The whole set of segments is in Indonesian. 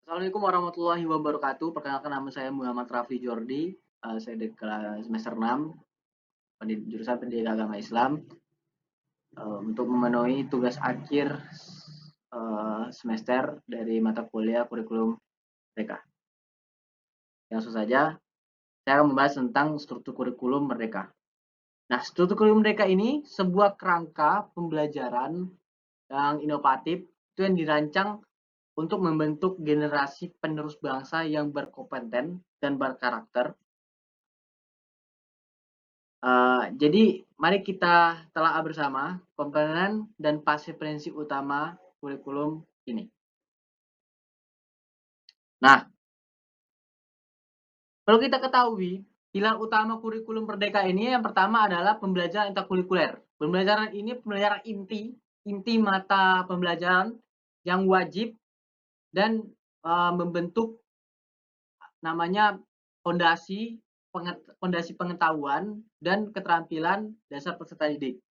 Assalamualaikum warahmatullahi wabarakatuh. Perkenalkan nama saya Muhammad Rafli Jordi. Saya di kelas semester 6, jurusan Pendidikan Agama Islam. Untuk memenuhi tugas akhir semester dari mata kuliah kurikulum Merdeka. Langsung saja, saya akan membahas tentang struktur kurikulum Merdeka. Nah, struktur kurikulum Merdeka ini sebuah kerangka pembelajaran yang inovatif itu yang dirancang untuk membentuk generasi penerus bangsa yang berkompeten dan berkarakter. Jadi mari kita telaah bersama komponen dan prinsip utama kurikulum ini. Nah, perlu kita ketahui, pilar utama kurikulum Merdeka ini yang pertama adalah pembelajaran interkurikuler. Pembelajaran ini pembelajaran inti mata pembelajaran yang wajib dan membentuk namanya fondasi pengetahuan dan keterampilan dasar peserta didik.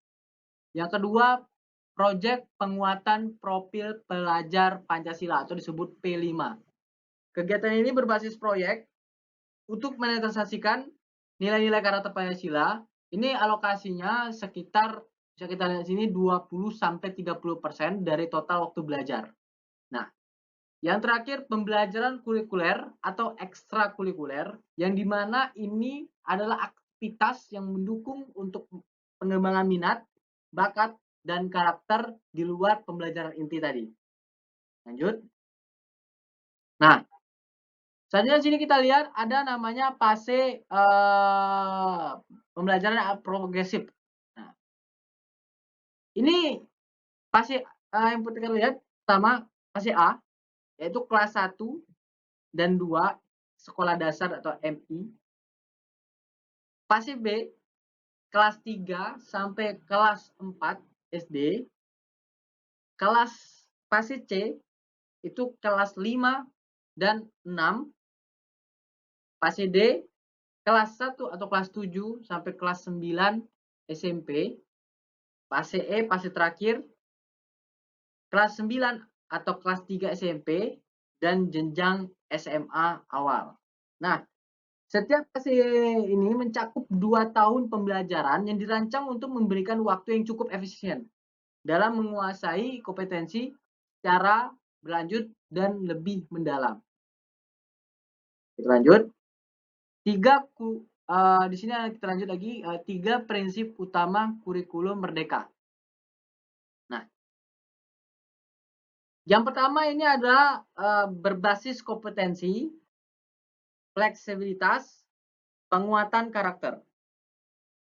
Yang kedua, proyek penguatan profil pelajar Pancasila atau disebut P5. Kegiatan ini berbasis proyek untuk menetralisasikan nilai-nilai karakter Pancasila. Ini alokasinya sekitar bisa kita lihat sini 20-30% dari total waktu belajar. Nah, yang terakhir pembelajaran kulikuler atau ekstrakurikuler yang dimana ini adalah aktivitas yang mendukung untuk pengembangan minat, bakat, dan karakter di luar pembelajaran inti tadi. Lanjut. Nah, selanjutnya di sini kita lihat ada namanya fase pembelajaran progresif. Nah, ini fase yang kita lihat pertama fase A yaitu kelas 1 dan 2 sekolah dasar atau MI. Fase B kelas 3 sampai kelas 4 SD. Fase C itu kelas 5 dan 6. Fase D kelas 1 atau kelas 7 sampai kelas 9 SMP. Fase E fase terakhir kelas 9 atau kelas 3 SMP dan jenjang SMA awal. Nah, setiap fase ini mencakup 2 tahun pembelajaran yang dirancang untuk memberikan waktu yang cukup efisien dalam menguasai kompetensi secara berlanjut dan lebih mendalam. Kita lanjut. Di sini kita lanjut lagi 3 prinsip utama kurikulum Merdeka. Nah, yang pertama ini adalah berbasis kompetensi, fleksibilitas, penguatan karakter.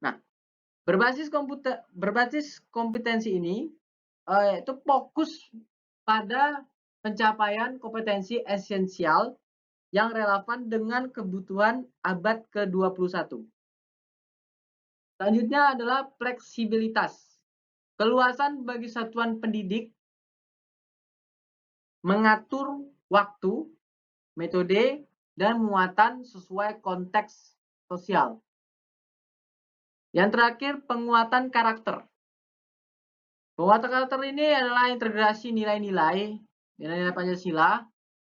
Nah, berbasis kompetensi ini itu fokus pada pencapaian kompetensi esensial yang relevan dengan kebutuhan abad ke-21. Selanjutnya adalah fleksibilitas. Keluasan bagi satuan pendidik mengatur waktu, metode, dan muatan sesuai konteks sosial. Yang terakhir, penguatan karakter. Penguatan karakter ini adalah integrasi nilai-nilai Pancasila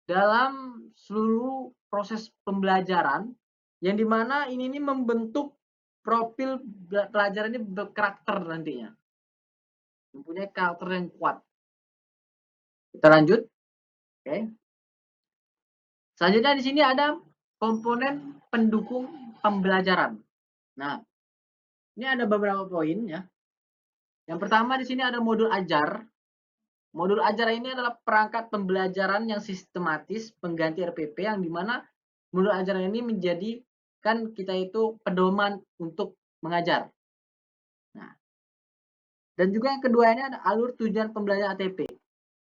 dalam seluruh proses pembelajaran yang dimana ini membentuk profil pelajaran ini berkarakter nantinya, mempunyai karakter yang kuat. Kita lanjut. Oke. Selanjutnya di sini ada komponen pendukung pembelajaran. Nah, ini ada beberapa poin ya. Yang pertama di sini ada modul ajar. Modul ajar ini adalah perangkat pembelajaran yang sistematis pengganti RPP yang dimana modul ajar ini menjadikan kita itu pedoman untuk mengajar. Nah, dan juga yang kedua ini ada alur tujuan pembelajaran ATP.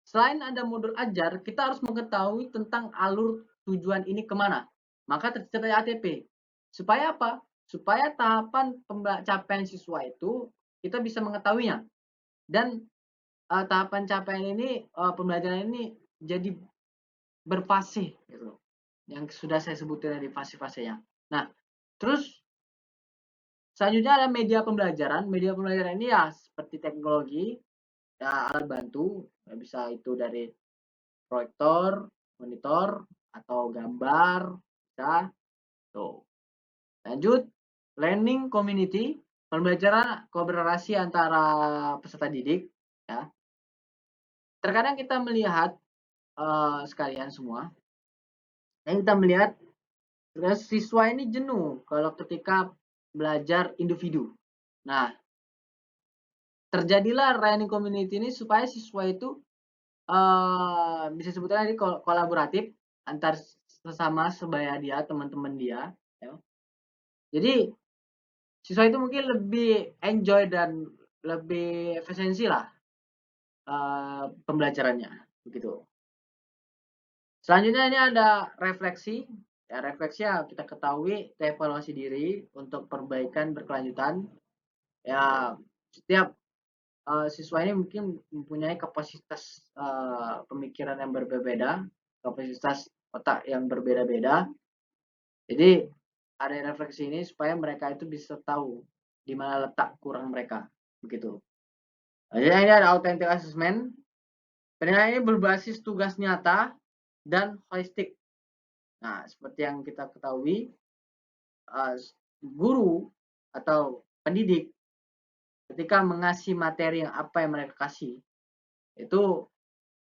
Selain ada modul ajar, kita harus mengetahui tentang alur tujuan ini kemana. Maka tercipta ATP. Supaya apa? Supaya tahapan pencapaian siswa itu kita bisa mengetahuinya. Dan tahapan capaian ini, pembelajaran ini jadi berfase gitu. Yang sudah saya sebutkan di fase-fasenya. Nah, terus selanjutnya ada media pembelajaran. Media pembelajaran ini ya seperti teknologi, ya alat bantu, bisa itu dari proyektor, monitor atau gambar, bisa. Tuh. Lanjut, learning community, pembelajaran kolaborasi antara peserta didik, ya. Terkadang kita melihat sekalian semua, kita melihat siswa ini jenuh kalau ketika belajar individu. Nah, terjadilah learning community ini supaya siswa itu bisa sebutnya tadi kolaboratif antar sesama sebaya dia, teman-teman dia, ya. Jadi siswa itu mungkin lebih enjoy dan lebih efisiensi lah pembelajarannya, begitu. Selanjutnya ini ada refleksi. Ya, refleksi ya kita ketahui evaluasi diri untuk perbaikan berkelanjutan. Ya, setiap siswa ini mungkin mempunyai kapasitas pemikiran yang berbeda, kapasitas otak yang berbeda-beda. Jadi ada refleksi ini supaya mereka itu bisa tahu di mana letak kurang mereka, begitu. Jadi ini ada authentic assessment. Penilaian ini berbasis tugas nyata dan holistik. Nah, seperti yang kita ketahui, guru atau pendidik ketika mengasih materi yang apa yang mereka kasih, itu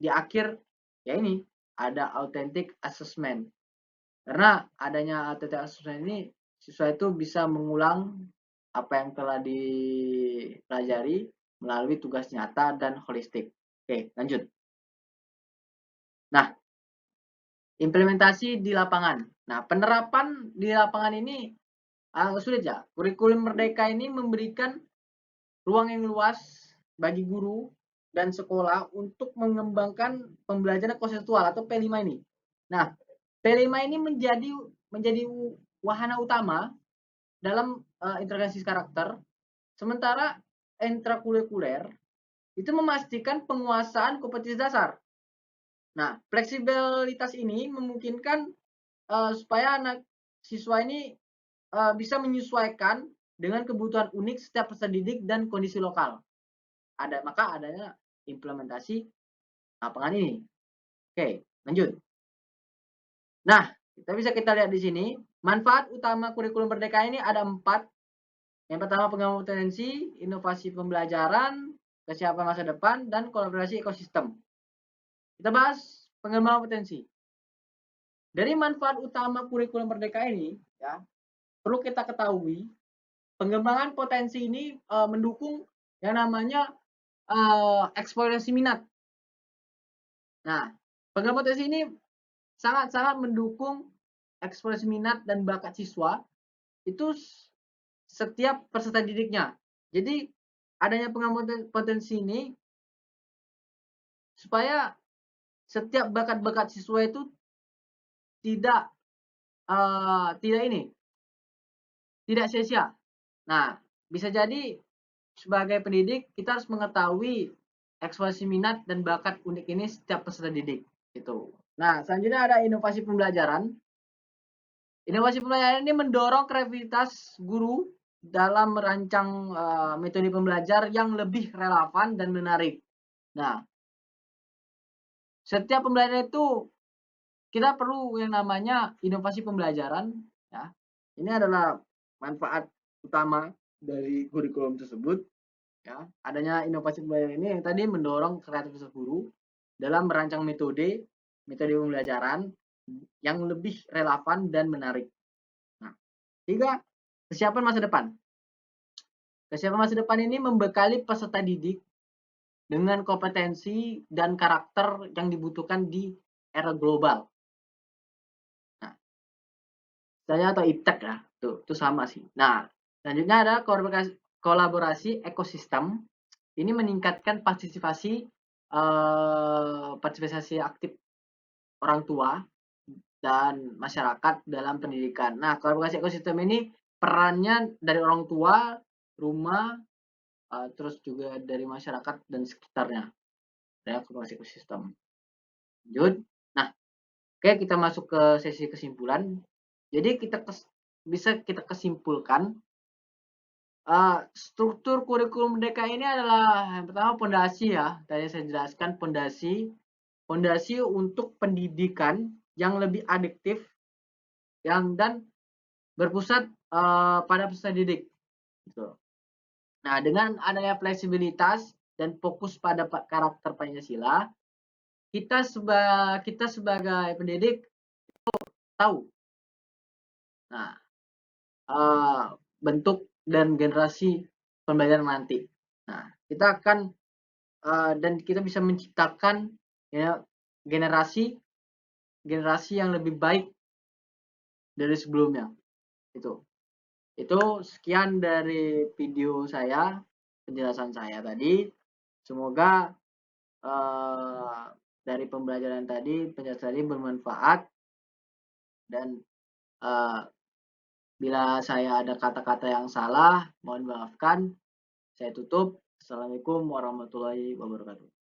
di akhir ya ini ada authentic assessment. Karena adanya authentic assessment ini siswa itu bisa mengulang apa yang telah dipelajari melalui tugas nyata dan holistik. Oke, lanjut. Nah, implementasi di lapangan. Nah, penerapan di lapangan ini sulit ya. Kurikulum Merdeka ini memberikan ruang yang luas bagi guru dan sekolah untuk mengembangkan pembelajaran konseptual atau P5 ini. Nah, P5 ini menjadi wahana utama dalam integrasi karakter, sementara intrakurikuler itu memastikan penguasaan kompetensi dasar. Nah, fleksibilitas ini memungkinkan supaya anak siswa ini bisa menyesuaikan dengan kebutuhan unik setiap peserta didik dan kondisi lokal. Maka adanya implementasi lapangan ini. Oke, lanjut. Nah, kita lihat di sini, manfaat utama kurikulum Merdeka ini ada 4. Yang pertama, pengembangan potensi, inovasi pembelajaran, kesiapan masa depan, dan kolaborasi ekosistem. Kita bahas pengembangan potensi. Dari manfaat utama kurikulum Merdeka ini, ya, perlu kita ketahui, pengembangan potensi ini mendukung yang namanya eksplorasi minat. Nah, pengembangan potensi ini sangat-sangat mendukung ekspresi minat dan bakat siswa itu setiap peserta didiknya. Jadi adanya pengembangan potensi ini supaya setiap bakat-bakat siswa itu tidak tidak sia-sia. Nah, bisa jadi sebagai pendidik kita harus mengetahui ekspresi minat dan bakat unik ini setiap peserta didik gitu. Nah, selanjutnya ada inovasi pembelajaran. Inovasi pembelajaran ini mendorong kreativitas guru dalam merancang metode pembelajar yang lebih relevan dan menarik. Nah, setiap pembelajaran itu kita perlu yang namanya inovasi pembelajaran. Ya. Ini adalah manfaat utama dari kurikulum tersebut. Ya. Adanya inovasi pembelajaran ini yang tadi mendorong kreativitas guru dalam merancang metode pembelajaran yang lebih relevan dan menarik. Nah, 3. Kesiapan masa depan. Kesiapan masa depan ini membekali peserta didik dengan kompetensi dan karakter yang dibutuhkan di era global. Nah, saya atau iptek ya, itu sama sih. Nah, selanjutnya ada kolaborasi ekosistem. Ini meningkatkan partisipasi aktif orang tua dan masyarakat dalam pendidikan. Nah, kolaborasi ekosistem ini perannya dari orang tua, rumah, terus juga dari masyarakat dan sekitarnya. Ya, kolaborasi ekosistem. Lanjut. Nah, oke, kita masuk ke sesi kesimpulan. Jadi bisa kita kesimpulkan struktur kurikulum Merdeka ini adalah yang pertama pondasi ya. Tadi saya jelaskan pondasi fondasi untuk pendidikan yang lebih adiktif dan berpusat pada peserta didik gitu. Nah, dengan adanya fleksibilitas dan fokus pada karakter Pancasila, kita sebagai pendidik tahu, nah, bentuk dan generasi pembelajaran nanti. Nah, kita akan dan kita bisa menciptakan ya generasi yang lebih baik dari sebelumnya. Itu sekian dari video saya, penjelasan saya tadi. Semoga dari pembelajaran tadi, penjelasan tadi bermanfaat dan bila saya ada kata-kata yang salah, mohon maafkan. Saya tutup. Assalamualaikum warahmatullahi wabarakatuh.